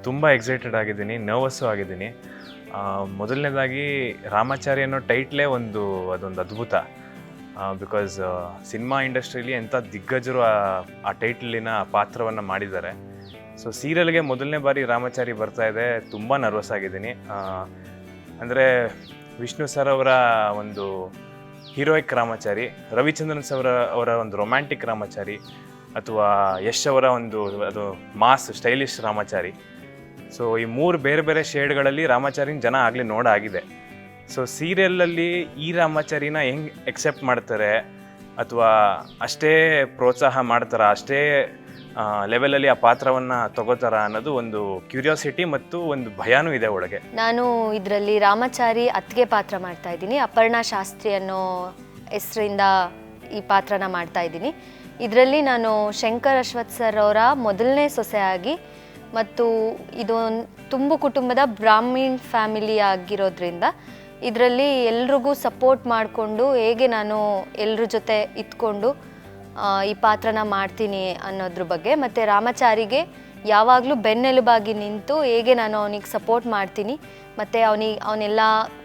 ತುಂಬ ಎಕ್ಸೈಟೆಡ್ ಆಗಿದ್ದೀನಿ, ನರ್ವಸ್ಸು ಆಗಿದ್ದೀನಿ. ಮೊದಲನೇದಾಗಿ ರಾಮಾಚಾರಿ ಅನ್ನೋ ಟೈಟ್ಲೇ ಅದೊಂದು ಅದ್ಭುತ. ಬಿಕಾಸ್ ಸಿನಿಮಾ ಇಂಡಸ್ಟ್ರಿಯಲ್ಲಿ ಎಂಥ ದಿಗ್ಗಜರು ಆ ಟೈಟ್ಲಿನ ಪಾತ್ರವನ್ನು ಮಾಡಿದ್ದಾರೆ. ಸೊ ಸೀರಿಯಲ್ಗೆ ಮೊದಲನೇ ಬಾರಿ ರಾಮಾಚಾರಿ ಬರ್ತಾ ಇದೆ, ತುಂಬ ನರ್ವಸ್ ಆಗಿದ್ದೀನಿ. ಅಂದರೆ ವಿಷ್ಣು ಸರ್ ಅವರ ಒಂದು ಹೀರೋಯಿಕ್ ರಾಮಾಚಾರಿ, ರವಿಚಂದ್ರನ್ ಸರ್ ಅವರ ಒಂದು ರೊಮ್ಯಾಂಟಿಕ್ ರಾಮಾಚಾರಿ, ಅಥವಾ ಯಶ್ ಅವರ ಅದು ಮಾಸ್ ಸ್ಟೈಲಿಶ್ ರಾಮಾಚಾರಿ. ಸೊ ಈ ಮೂರು ಬೇರೆ ಬೇರೆ ಶೇಡ್ಗಳಲ್ಲಿ ರಾಮಾಚಾರಿನ ಜನ ಆಗಲಿ ನೋಡಾಗಿದೆ. ಸೊ ಸೀರಿಯಲಲ್ಲಿ ಈ ರಾಮಾಚಾರಿನ ಹೆಂಗೆ ಎಕ್ಸೆಪ್ಟ್ ಮಾಡ್ತಾರೆ, ಅಥವಾ ಅಷ್ಟೇ ಪ್ರೋತ್ಸಾಹ ಮಾಡ್ತಾರಾ, ಅಷ್ಟೇ ಲೆವೆಲಲ್ಲಿ ಆ ಪಾತ್ರವನ್ನು ತಗೋತಾರ ಅನ್ನೋದು ಒಂದು ಕ್ಯೂರಿಯಾಸಿಟಿ ಮತ್ತು ಒಂದು ಭಯನೂ ಇದೆ ಒಳಗೆ. ನಾನು ಇದರಲ್ಲಿ ರಾಮಾಚಾರಿ ಅತ್ತಿಗೆ ಪಾತ್ರ ಮಾಡ್ತಾ ಇದ್ದೀನಿ. ಅಪರ್ಣಾ ಶಾಸ್ತ್ರಿ ಅನ್ನೋ ಹೆಸರಿಂದ ಈ ಪಾತ್ರನ ಮಾಡ್ತಾ ಇದ್ದೀನಿ. ಇದರಲ್ಲಿ ನಾನು ಶಂಕರ್ ಅಶ್ವಥ್ ಸರ್ ಅವರ ಮೊದಲನೇ ಸೊಸೆಯಾಗಿ, ಮತ್ತು ಇದು ತುಂಬು ಕುಟುಂಬದ ಬ್ರಾಹ್ಮಣ್ ಫ್ಯಾಮಿಲಿ ಆಗಿರೋದ್ರಿಂದ ಇದರಲ್ಲಿ ಎಲ್ರಿಗೂ ಸಪೋರ್ಟ್ ಮಾಡಿಕೊಂಡು ಹೇಗೆ ನಾನು ಎಲ್ಲರ ಜೊತೆ ಇದ್ಕೊಂಡು ಈ ಪಾತ್ರನ ಮಾಡ್ತೀನಿ ಅನ್ನೋದ್ರ ಬಗ್ಗೆ, ಮತ್ತು ರಾಮಾಚಾರಿಗೆ ಯಾವಾಗಲೂ ಬೆನ್ನೆಲುಬಾಗಿ ನಿಂತು ಹೇಗೆ ನಾನು ಅವನಿಗೆ ಸಪೋರ್ಟ್ ಮಾಡ್ತೀನಿ, ಮತ್ತು ಅವನೆಲ್ಲ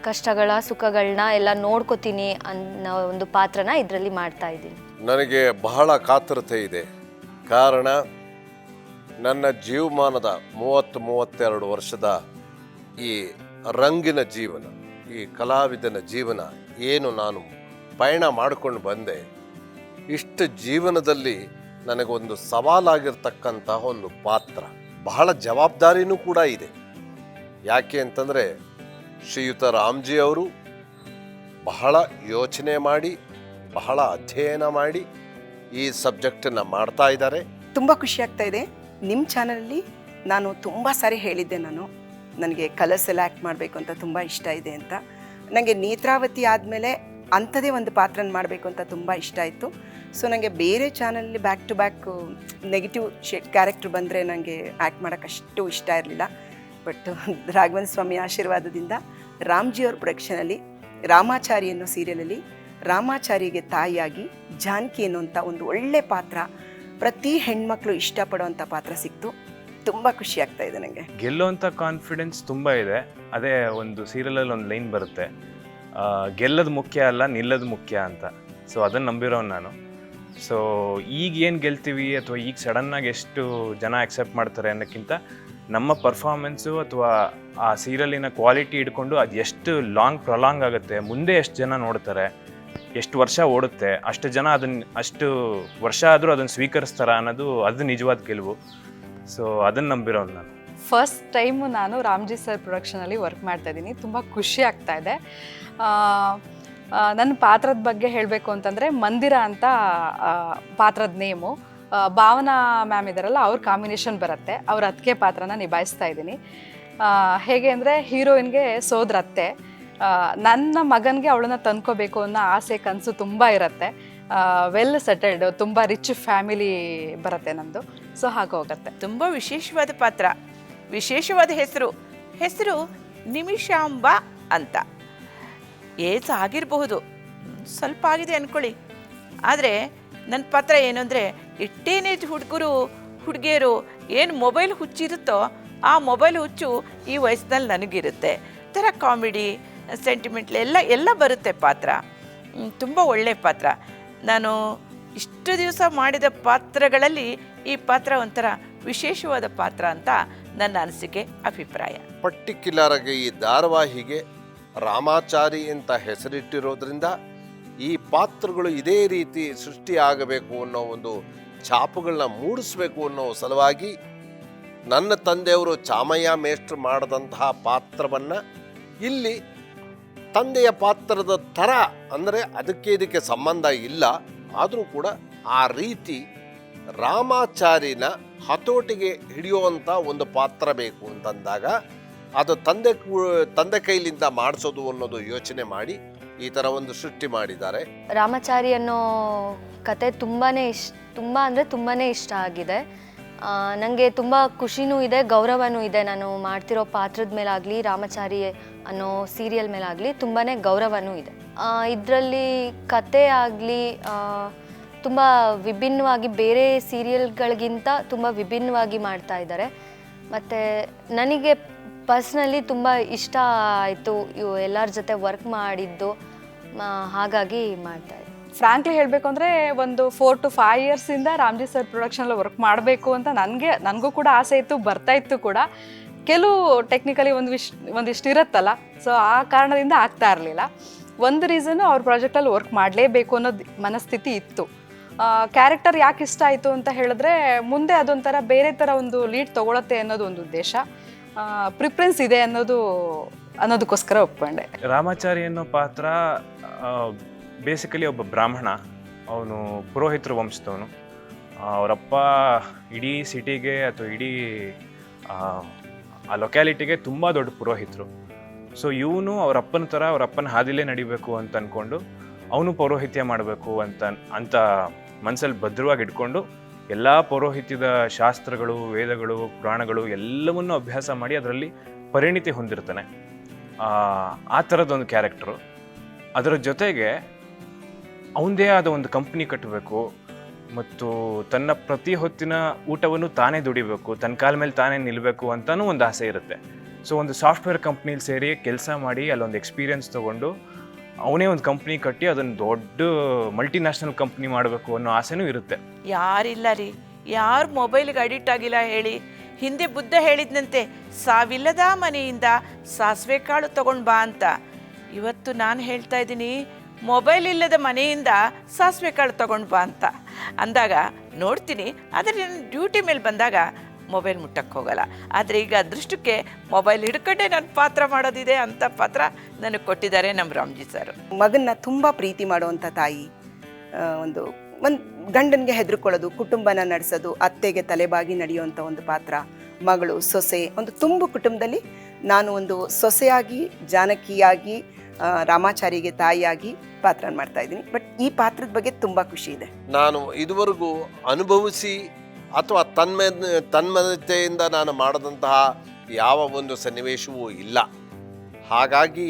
ಕಷ್ಟಗಳ ಸುಖಗಳನ್ನ ಎಲ್ಲ ನೋಡ್ಕೋತೀನಿ ಅನ್ನೋ ಒಂದು ಪಾತ್ರನ ಇದರಲ್ಲಿ ಮಾಡ್ತಾ ಇದ್ದೀನಿ. ನನಗೆ ಬಹಳ ಕಾತರತೆ ಇದೆ. ಕಾರಣ, ನನ್ನ ಜೀವಮಾನದ 32 ವರ್ಷದ ಈ ರಂಗಿನ ಜೀವನ, ಈ ಕಲಾವಿದನ ಜೀವನ ಏನು ನಾನು ಪಯಣ ಮಾಡಿಕೊಂಡು ಬಂದೆ, ಇಷ್ಟು ಜೀವನದಲ್ಲಿ ನನಗೊಂದು ಸವಾಲಾಗಿರ್ತಕ್ಕಂತಹ ಒಂದು ಪಾತ್ರ, ಬಹಳ ಜವಾಬ್ದಾರಿನೂ ಕೂಡ ಇದೆ. ಯಾಕೆ ಅಂತಂದರೆ ಶ್ರೀಯುತ ರಾಮ್ಜಿ ಅವರು ಬಹಳ ಯೋಚನೆ ಮಾಡಿ, ಬಹಳ ಅಧ್ಯಯನ ಮಾಡಿ ಈ ಸಬ್ಜೆಕ್ಟನ್ನು ಮಾಡ್ತಾ ಇದ್ದಾರೆ. ತುಂಬ ಖುಷಿ ಆಗ್ತಾ ಇದೆ. ನಿಮ್ಮ ಚಾನಲಲ್ಲಿ ನಾನು ತುಂಬ ಸಾರಿ ಹೇಳಿದ್ದೆ, ನನಗೆ ಕಲರ್ಸ್ ಎಲ್ಲ ಆ್ಯಕ್ಟ್ ಮಾಡಬೇಕು ಅಂತ ತುಂಬ ಇಷ್ಟ ಇದೆ ಅಂತ. ನನಗೆ ನೇತ್ರಾವತಿ ಆದಮೇಲೆ ಅಂಥದೇ ಒಂದು ಪಾತ್ರನ ಮಾಡಬೇಕು ಅಂತ ತುಂಬ ಇಷ್ಟ ಆಯಿತು. ಸೊ ನನಗೆ ಬೇರೆ ಚಾನಲಲ್ಲಿ back to back negative character ಬಂದರೆ ನನಗೆ ಆ್ಯಕ್ಟ್ ಮಾಡೋಕ್ಕಷ್ಟು ಇಷ್ಟ ಇರಲಿಲ್ಲ. ಬಟ್ ರಾಘವೇಂದ್ರ ಸ್ವಾಮಿ ಆಶೀರ್ವಾದದಿಂದ ರಾಮ್ಜಿ ಅವ್ರ ಪ್ರೊಡಕ್ಷನಲ್ಲಿ ರಾಮಾಚಾರಿ ಅನ್ನೋ ಸೀರಿಯಲಲ್ಲಿ ರಾಮಾಚಾರಿಗೆ ತಾಯಿಯಾಗಿ ಜಾನಕಿ ಅನ್ನೋಂಥ ಒಂದು ಒಳ್ಳೆ ಪಾತ್ರ, ಪ್ರತಿ ಹೆಣ್ಮಕ್ಳು ಇಷ್ಟಪಡೋವಂಥ ಪಾತ್ರ ಸಿಕ್ತು. ತುಂಬ ಖುಷಿ ಆಗ್ತಾ ಇದೆ ನನಗೆ. ಗೆಲ್ಲುವಂಥ ಕಾನ್ಫಿಡೆನ್ಸ್ ತುಂಬ ಇದೆ. ಅದೇ ಒಂದು ಸೀರಿಯಲಲ್ಲಿ ಒಂದು ಲೈನ್ ಬರುತ್ತೆ, ಗೆಲ್ಲೋದು ಮುಖ್ಯ ಅಲ್ಲ, ನಿಲ್ಲೋದು ಮುಖ್ಯ ಅಂತ. ಸೊ ಅದನ್ನು ನಂಬಿರೋನು ನಾನು. ಸೊ ಈಗ ಏನು ಗೆಲ್ತೀವಿ ಅಥವಾ ಈಗ ಸಡನ್ನಾಗಿ ಎಷ್ಟು ಜನ ಅಕ್ಸೆಪ್ಟ್ ಮಾಡ್ತಾರೆ ಅನ್ನೋಕ್ಕಿಂತ ನಮ್ಮ ಪರ್ಫಾರ್ಮೆನ್ಸು ಅಥವಾ ಆ ಸೀರಿಯಲಿನ ಕ್ವಾಲಿಟಿ ಇಟ್ಕೊಂಡು ಅದು ಎಷ್ಟು ಪ್ರೊಲಾಂಗ್ ಆಗುತ್ತೆ, ಮುಂದೆ ಎಷ್ಟು ಜನ ನೋಡ್ತಾರೆ, ಎಷ್ಟು ವರ್ಷ ಓಡುತ್ತೆ, ಅಷ್ಟು ಜನ ಅಷ್ಟು ವರ್ಷ ಆದರೂ ಅದನ್ನು ಸ್ವೀಕರಿಸ್ತಾರ ಅನ್ನೋದು ಅದು ನಿಜವಾದ ಗೆಲುವು. ಸೊ ಅದನ್ನು ನಂಬಿರೋನು ನಾನು. ಫಸ್ಟ್ ಟೈಮು ನಾನು ರಾಮ್ಜಿ ಸರ್ ಪ್ರೊಡಕ್ಷನಲ್ಲಿ ವರ್ಕ್ ಮಾಡ್ತಾ ಇದ್ದೀನಿ. ತುಂಬ ಖುಷಿ ಆಗ್ತಾ ಇದೆ. ನನ್ನ ಪಾತ್ರದ ಬಗ್ಗೆ ಹೇಳಬೇಕು ಅಂತಂದರೆ, ಮಂದಿರ ಅಂತ ಪಾತ್ರದ ನೇಮು. ಭಾವನಾ ಮ್ಯಾಮ್ ಇದ್ದಾರಲ್ಲ, ಅವ್ರ ಕಾಂಬಿನೇಷನ್ ಬರುತ್ತೆ. ಅವ್ರ ಅತ್ತಿಗೆ ಪಾತ್ರನ ನಿಭಾಯಿಸ್ತಾ ಇದ್ದೀನಿ. ಹೇಗೆ ಅಂದರೆ, ಹೀರೋಯಿನ್ಗೆ ಸೋದರ ಅತ್ತೆ, ನನ್ನ ಮಗನಿಗೆ ಅವಳನ್ನ ತಂದ್ಕೋಬೇಕು ಅನ್ನೋ ಆಸೆ ಕನಸು ತುಂಬ ಇರುತ್ತೆ. ವೆಲ್ ಸೆಟಲ್ಡ್, ತುಂಬ ರಿಚ್ ಫ್ಯಾಮಿಲಿ ಬರುತ್ತೆ ನಮ್ಮದು. ಸೊ ಹಾಗೋಗುತ್ತೆ. ತುಂಬ ವಿಶೇಷವಾದ ಪಾತ್ರ, ವಿಶೇಷವಾದ ಹೆಸರು ನಿಮಿಷಾಂಬ ಅಂತ. ಏಜ್ ಆಗಿರಬಹುದು, ಸ್ವಲ್ಪ ಆಗಿದೆ ಅಂದ್ಕೊಳ್ಳಿ. ಆದರೆ ನನ್ನ ಪಾತ್ರ ಏನು ಅಂದರೆ, ಈ ಟೀನೇಜ್ ಹುಡುಗಿಯರು ಏನು ಮೊಬೈಲ್ ಹುಚ್ಚಿರುತ್ತೋ ಆ ಮೊಬೈಲ್ ಹುಚ್ಚು ಈ ವಯಸ್ಸಿನಲ್ಲಿ ನನಗಿರುತ್ತೆ. ಥರ ಕಾಮಿಡಿ, ಸೆಂಟಿಮೆಂಟ್ಲ್ ಎಲ್ಲ ಬರುತ್ತೆ ಪಾತ್ರ. ತುಂಬ ಒಳ್ಳೆಯ ಪಾತ್ರ. ನಾನು ಇಷ್ಟು ದಿವಸ ಮಾಡಿದ ಪಾತ್ರಗಳಲ್ಲಿ ಈ ಪಾತ್ರ ಒಂಥರ ವಿಶೇಷವಾದ ಪಾತ್ರ ಅಂತ ನನ್ನ ಅನಿಸಿಕೆ, ಅಭಿಪ್ರಾಯ. ಪರ್ಟಿಕ್ಯುಲರ್ ಆಗಿ ಈ ಧಾರಾವಾಹಿಗೆ ರಾಮಾಚಾರಿ ಅಂತ ಹೆಸರಿಟ್ಟಿರೋದ್ರಿಂದ ಈ ಪಾತ್ರಗಳು ಇದೇ ರೀತಿ ಸೃಷ್ಟಿಯಾಗಬೇಕು ಅನ್ನೋ ಒಂದು ಛಾಪುಗಳನ್ನ ಮೂಡಿಸ್ಬೇಕು ಅನ್ನೋ ಸಲುವಾಗಿ ನನ್ನ ತಂದೆಯವರು ಚಾಮಯ್ಯ ಮೇಷ್ಟ್ರು ಮಾಡಿದಂತಹ ಪಾತ್ರವನ್ನು ಇಲ್ಲಿ ತಂದೆಯ ಪಾತ್ರದ ಥರ, ಅಂದರೆ ಇದಕ್ಕೆ ಸಂಬಂಧ ಇಲ್ಲ, ಆದರೂ ಕೂಡ ಆ ರೀತಿ ರಾಮಾಚಾರಿನ ಹತೋಟಿಗೆ ಹಿಡಿಯುವಂಥ ಒಂದು ಪಾತ್ರ ಬೇಕು ಅಂತಂದಾಗ ಅದು ತಂದೆ ಕೈಲಿಂದ ಮಾಡಿಸೋದು ಅನ್ನೋದು ಯೋಚನೆ ಮಾಡಿ ಈ ಥರ ಒಂದು ಸೃಷ್ಟಿ ಮಾಡಿದ್ದಾರೆ. ರಾಮಾಚಾರಿ ಅನ್ನೋ ಕತೆ ತುಂಬಾ ಇಷ್ಟ ಆಗಿದೆ. ನನಗೆ ತುಂಬ ಖುಷಿನೂ ಇದೆ, ಗೌರವನೂ ಇದೆ. ನಾನು ಮಾಡ್ತಿರೋ ಪಾತ್ರದ ಮೇಲಾಗಲಿ, ರಾಮಾಚಾರಿ ಅನ್ನೋ ಸೀರಿಯಲ್ ಮೇಲಾಗಲಿ ತುಂಬಾ ಗೌರವನೂ ಇದೆ. ಇದರಲ್ಲಿ ಕತೆ ಆಗಲಿ ತುಂಬ ವಿಭಿನ್ನವಾಗಿ, ಬೇರೆ ಸೀರಿಯಲ್ಗಳಿಗಿಂತ ತುಂಬ ವಿಭಿನ್ನವಾಗಿ ಮಾಡ್ತಾ ಇದ್ದಾರೆ. ಮತ್ತು ನನಗೆ ಪರ್ಸ್ನಲಿ ತುಂಬ ಇಷ್ಟ ಆಯಿತು ಇವು ಎಲ್ಲರ ಜೊತೆ ವರ್ಕ್ ಮಾಡಿದ್ದು, ಹಾಗಾಗಿ ಮಾಡ್ತಾಯಿದ್ದೆ. ಫ್ರಾಂಕ್ಲಿ ಹೇಳಬೇಕು ಅಂದರೆ ಒಂದು 4 to 5 ಇಯರ್ಸಿಂದ ರಾಮ್ಜಿ ಸರ್ ಪ್ರೊಡಕ್ಷನಲ್ಲಿ ವರ್ಕ್ ಮಾಡಬೇಕು ಅಂತ ನನಗೂ ಕೂಡ ಆಸೆ ಇತ್ತು, ಬರ್ತಾ ಇತ್ತು ಕೂಡ. ಕೆಲವು ಟೆಕ್ನಿಕಲಿ ಒಂದಿಷ್ಟು ಇರುತ್ತಲ್ಲ, ಸೊ ಆ ಕಾರಣದಿಂದ ಆಗ್ತಾ ಇರಲಿಲ್ಲ. ಒಂದು ರೀಸನ್ನು ಅವ್ರ ಪ್ರಾಜೆಕ್ಟಲ್ಲಿ ವರ್ಕ್ ಮಾಡಲೇಬೇಕು ಅನ್ನೋದು ಮನಸ್ಥಿತಿ ಇತ್ತು. ಕ್ಯಾರೆಕ್ಟರ್ ಯಾಕೆ ಇಷ್ಟ ಆಯಿತು ಅಂತ ಹೇಳಿದ್ರೆ, ಮುಂದೆ ಅದೊಂಥರ ಬೇರೆ ಥರ ಒಂದು ಲೀಡ್ ತೊಗೊಳತ್ತೆ ಅನ್ನೋದು ಒಂದು ಉದ್ದೇಶ, ಪ್ರಿಫರೆನ್ಸ್ ಇದೆ ಅನ್ನೋದಕ್ಕೋಸ್ಕರ ಒಪ್ಕೊಂಡೆ. ರಾಮಾಚಾರಿ ಅನ್ನೋ ಪಾತ್ರ ಬೇಸಿಕಲಿ ಒಬ್ಬ ಬ್ರಾಹ್ಮಣ, ಅವನು ಪುರೋಹಿತರ ವಂಶದವನು. ಅವರಪ್ಪ ಇಡೀ ಸಿಟಿಗೆ ಅಥವಾ ಇಡೀ ಆ ಲೊಕ್ಯಾಲಿಟಿಗೆ ತುಂಬ ದೊಡ್ಡ ಪುರೋಹಿತರು. ಸೊ ಇವನು ಅವರಪ್ಪನ ಥರ ಅವರಪ್ಪನ ಹಾದಿಲೇ ನಡಿಬೇಕು ಅಂತ ಅಂದ್ಕೊಂಡು ಅವನು ಪೌರೋಹಿತ್ಯ ಮಾಡಬೇಕು ಅಂತ ಮನಸ್ಸಲ್ಲಿ ಭದ್ರವಾಗಿ ಇಟ್ಕೊಂಡು ಎಲ್ಲ ಪೌರೋಹಿತ್ಯದ ಶಾಸ್ತ್ರಗಳು, ವೇದಗಳು, ಪುರಾಣಗಳು ಎಲ್ಲವನ್ನೂ ಅಭ್ಯಾಸ ಮಾಡಿ ಅದರಲ್ಲಿ ಪರಿಣಿತಿ ಹೊಂದಿರ್ತಾನೆ. ಆ ಥರದೊಂದು ಕ್ಯಾರೆಕ್ಟರು. ಅದರ ಜೊತೆಗೆ ಅವನದೇ ಆದ ಒಂದು ಕಂಪ್ನಿ ಕಟ್ಟಬೇಕು ಮತ್ತು ತನ್ನ ಪ್ರತಿ ಹೊತ್ತಿನ ಊಟವನ್ನು ತಾನೇ ದುಡಿಬೇಕು, ತನ್ನ ಕಾಲ ಮೇಲೆ ತಾನೇ ನಿಲ್ಲಬೇಕು ಅಂತಲೂ ಒಂದು ಆಸೆ ಇರುತ್ತೆ. ಸೊ ಒಂದು ಸಾಫ್ಟ್ವೇರ್ ಕಂಪ್ನಿಲಿ ಸೇರಿ ಕೆಲಸ ಮಾಡಿ ಅಲ್ಲೊಂದು ಎಕ್ಸ್ಪೀರಿಯನ್ಸ್ ತೊಗೊಂಡು ಅವನೇ ಒಂದು ಕಂಪ್ನಿ ಕಟ್ಟಿ ಅದನ್ನು ದೊಡ್ಡ ಮಲ್ಟಿನ್ಯಾಷನಲ್ ಕಂಪ್ನಿ ಮಾಡಬೇಕು ಅನ್ನೋ ಆಸೆನೂ ಇರುತ್ತೆ. ಯಾರಿಲ್ಲ ರೀ, ಯಾರು ಮೊಬೈಲ್ಗೆ ಅಡಿಕ್ಟ್ ಆಗಿಲ್ಲ ಹೇಳಿ? ಹಿಂದೆ ಬುದ್ಧ ಹೇಳಿದ್ನಂತೆ, ಸಾವಿಲ್ಲದ ಮನೆಯಿಂದ ಸಾಸಿವೆ ಕಾಳು ತಗೊಂಡು ಬಾ ಅಂತ. ಇವತ್ತು ನಾನು ಹೇಳ್ತಾ ಇದ್ದೀನಿ, ಮೊಬೈಲ್ ಇಲ್ಲದ ಮನೆಯಿಂದ ಸಾಸಿವೆ ಕಾಳು ತಗೊಂಡು ಬಾ ಅಂತ ಅಂದಾಗ ನೋಡ್ತೀನಿ. ಆದರೆ ನನ್ನ ಡ್ಯೂಟಿ ಮೇಲೆ ಬಂದಾಗ ಮೊಬೈಲ್ ಮುಟ್ಟಕ್ಕೆ ಹೋಗಲ್ಲ. ಆದರೆ ಈಗ ಅದೃಷ್ಟಕ್ಕೆ ಮೊಬೈಲ್ ಹಿಡ್ಕೊಂಡೆ ನನ್ನ ಪಾತ್ರ ಮಾಡೋದಿದೆ. ಅಂಥ ಪಾತ್ರ ನನಗೆ ಕೊಟ್ಟಿದ್ದಾರೆ ನಮ್ಮ ರಾಮ್ಜಿ ಸರ್. ಮಗನ್ನ ತುಂಬ ಪ್ರೀತಿ ಮಾಡುವಂಥ ತಾಯಿ, ಒಂದು ಗಂಡನಿಗೆ ಹೆದರ್ಕೊಳ್ಳೋದು, ಕುಟುಂಬನ ನಡೆಸೋದು, ಅತ್ತೆಗೆ ತಲೆಬಾಗಿ ನಡೆಯುವಂಥ ಒಂದು ಪಾತ್ರ, ಮಗಳು, ಸೊಸೆ, ಒಂದು ತುಂಬು ಕುಟುಂಬದಲ್ಲಿ ನಾನು ಒಂದು ಸೊಸೆಯಾಗಿ, ಜಾನಕಿಯಾಗಿ, ರಾಮಾಚಾರಿಗೆ ತಾಯಿಯಾಗಿ ಪಾತ್ರ ಮಾಡ್ತಾ ಇದ್ದೀನಿ. ಬಟ್ ಈ ಪಾತ್ರದ ಬಗ್ಗೆ ತುಂಬ ಖುಷಿ ಇದೆ. ನಾನು ಇದುವರೆಗೂ ಅನುಭವಿಸಿ ಅಥವಾ ತನ್ಮಯತೆಯಿಂದ ನಾನು ಮಾಡಿದಂತಹ ಯಾವ ಒಂದು ಸನ್ನಿವೇಶವೂ ಇಲ್ಲ. ಹಾಗಾಗಿ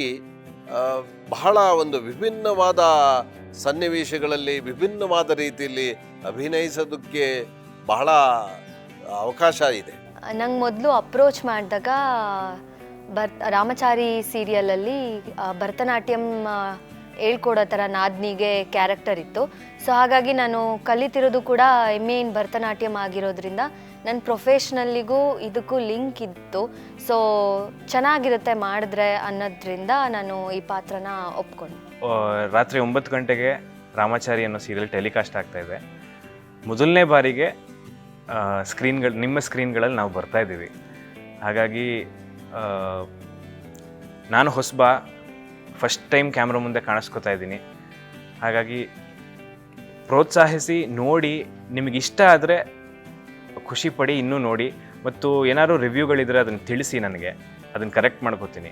ಬಹಳ ಒಂದು ವಿಭಿನ್ನವಾದ ಸನ್ನಿವೇಶಗಳಲ್ಲಿ ವಿಭಿನ್ನವಾದ ರೀತಿಯಲ್ಲಿ ಅಭಿನಯಿಸೋದಕ್ಕೆ ಬಹಳ ಅವಕಾಶ ಇದೆ. ನಂಗೆ ಮೊದಲು ಅಪ್ರೋಚ್ ಮಾಡಿದಾಗ ರಾಮಚಾರಿ ಸೀರಿಯಲಲ್ಲಿ ಭರತನಾಟ್ಯಂ ಹೇಳ್ಕೊಡೋ ಥರ ನಾದ್ನಿಗೆ ಕ್ಯಾರೆಕ್ಟರ್ ಇತ್ತು. ಸೊ ಹಾಗಾಗಿ ನಾನು ಕಲಿತಿರೋದು ಕೂಡ MA ಇನ್ ಭರತನಾಟ್ಯಂ ಆಗಿರೋದ್ರಿಂದ ನನ್ನ ಪ್ರೊಫೆಷ್ನಲ್ಲಿಗೂ ಇದಕ್ಕೂ ಲಿಂಕ್ ಇತ್ತು. ಸೊ ಚೆನ್ನಾಗಿರುತ್ತೆ ಮಾಡಿದ್ರೆ ಅನ್ನೋದ್ರಿಂದ ನಾನು ಈ ಪಾತ್ರನ ಒಪ್ಕೊಂಡೆ. ರಾತ್ರಿ 9 ಗಂಟೆಗೆ ರಾಮಾಚಾರಿ ಅನ್ನೋ ಸೀರಿಯಲ್ ಟೆಲಿಕಾಸ್ಟ್ ಆಗ್ತಾಯಿದೆ. ಮೊದಲನೇ ಬಾರಿಗೆ ನಿಮ್ಮ ಸ್ಕ್ರೀನ್ಗಳಲ್ಲಿ ನಾವು ಬರ್ತಾಯಿದ್ದೀವಿ. ಹಾಗಾಗಿ ನಾನು ಹೊಸಬ, ಫಸ್ಟ್ ಟೈಮ್ ಕ್ಯಾಮ್ರಾ ಮುಂದೆ ಕಾಣಿಸ್ಕೊತಾ ಇದ್ದೀನಿ. ಹಾಗಾಗಿ ಪ್ರೋತ್ಸಾಹಿಸಿ ನೋಡಿ, ನಿಮಗಿಷ್ಟ ಆದರೆ ಖುಷಿ ಪಡಿ, ಇನ್ನೂ ನೋಡಿ. ಮತ್ತು ಏನಾದ್ರು ರಿವ್ಯೂಗಳಿದ್ರೆ ಅದನ್ನು ತಿಳಿಸಿ, ನನಗೆ ಅದನ್ನು ಕರೆಕ್ಟ್ ಮಾಡ್ಕೋತೀನಿ.